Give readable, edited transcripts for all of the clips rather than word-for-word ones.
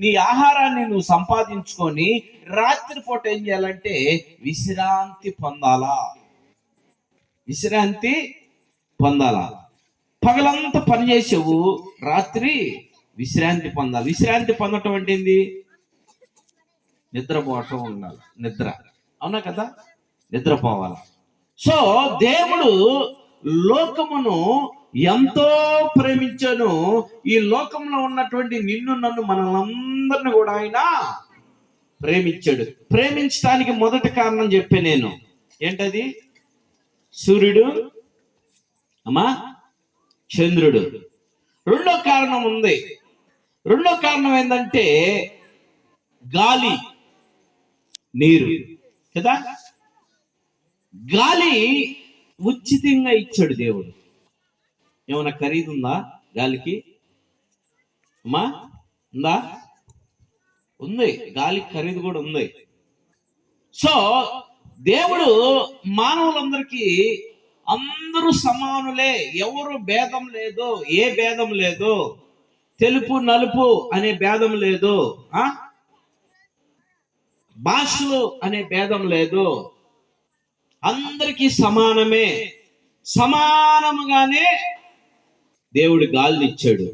నీ ఆహారాన్ని నువ్వు సంపాదించుకొని రాత్రిపూట ఏం చేయాలంటే విశ్రాంతి పొందాలా. విశ్రాంతి పొందాలా. పగలంతా పని చేసావు, రాత్రి విశ్రాంతి పొందాలి. విశ్రాంతి పొందటం అంటే ఏంది? నిద్రపోవటం ఉండాలి. నిద్ర, అవునా కదా? నిద్రపోవాలి. సో దేవుడు లోకమును ఎంతో ప్రేమించాను. ఈ లోకంలో ఉన్నటువంటి నిన్ను నన్ను మనలందరిని కూడా ఆయన ప్రేమించాడు. ప్రేమించడానికి మొదటి కారణం చెప్పే నేను ఏంటది? సూర్యుడు, అమ్మా, చంద్రుడు. రెండో కారణం ఉంది. రెండో కారణం ఏంటంటే గాలి, నీరు కదా. గాలి ఉచితంగా ఇచ్చాడు దేవుడు. ఏమైనా ఖరీదు ఉందా గాలికి? అమ్మా, ఉందా? ఉంది. గాలికి ఖరీదు కూడా ఉంది. సో దేవుడు మానవులందరికీ అందరూ సమానులే, ఎవరు భేదం లేదు, ఏ భేదం లేదు, తెలుపు నలుపు అనే భేదం లేదు, భాషలు అనే భేదం లేదు, అందరికీ సమానమే. సమానముగానే దేవుడు గాలిని ఇచ్చాడు.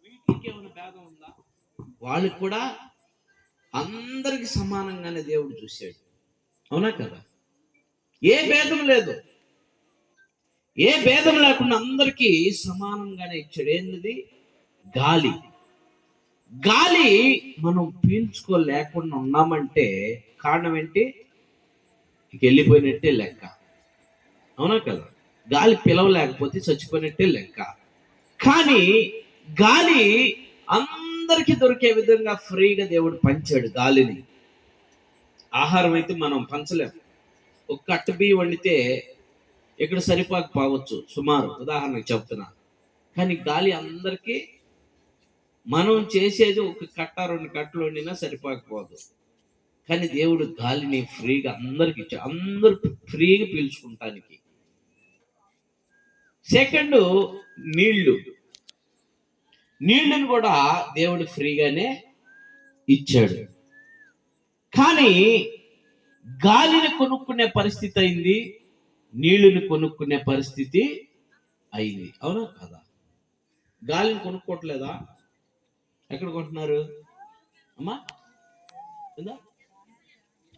వీటికి ఏమైనా భేదం ఉందా? వాళ్ళకి కూడా అందరికి సమానంగానే దేవుడు చూశాడు, అవునా కదా? ఏ భేదం లేదు. ఏ భేదం లేకుండా అందరికీ సమానంగానే ఇచ్చాడు. ఏంటిది? గాలి. గాలి మనం పీల్చుకోలేకుండా ఉన్నామంటే కారణం ఏంటి? వెళ్ళిపోయినట్టే లెక్క, అవునా కదా? గాలి పిలవలేకపోతే చచ్చిపోయినట్టే లెక్క. కానీ గాలి అందరికీ దొరికే విధంగా ఫ్రీగా దేవుడు పంచాడు గాలిని. ఆహారం అయితే మనం పంచలేం. ఒక కట్ట బియ్యం వండితే ఇక్కడ సరిపోకపోవచ్చు, సుమారు ఉదాహరణకు చెప్తున్నా. కానీ గాలి అందరికీ, మనం చేసేది ఒక కట్ట 2 కట్టలు వండినా సరిపోకపోదు. కానీ దేవుడు గాలిని ఫ్రీగా అందరికి ఇచ్చాడు, అందరూ ఫ్రీగా పీల్చుకుంటానికి. సెకండ్, నీళ్ళను కూడా దేవుడు ఫ్రీగానే ఇచ్చాడు. కానీ గాలిని కొనుక్కునే పరిస్థితి అయింది, నీళ్ళని కొనుక్కునే పరిస్థితి అయింది, అవునా కదా? గాలిని కొనుక్కోవట్లేదా? ఎక్కడ కొంటున్నారు అమ్మా?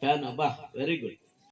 ఫ్యాన్. అబ్బా, వెరీ గుడ్.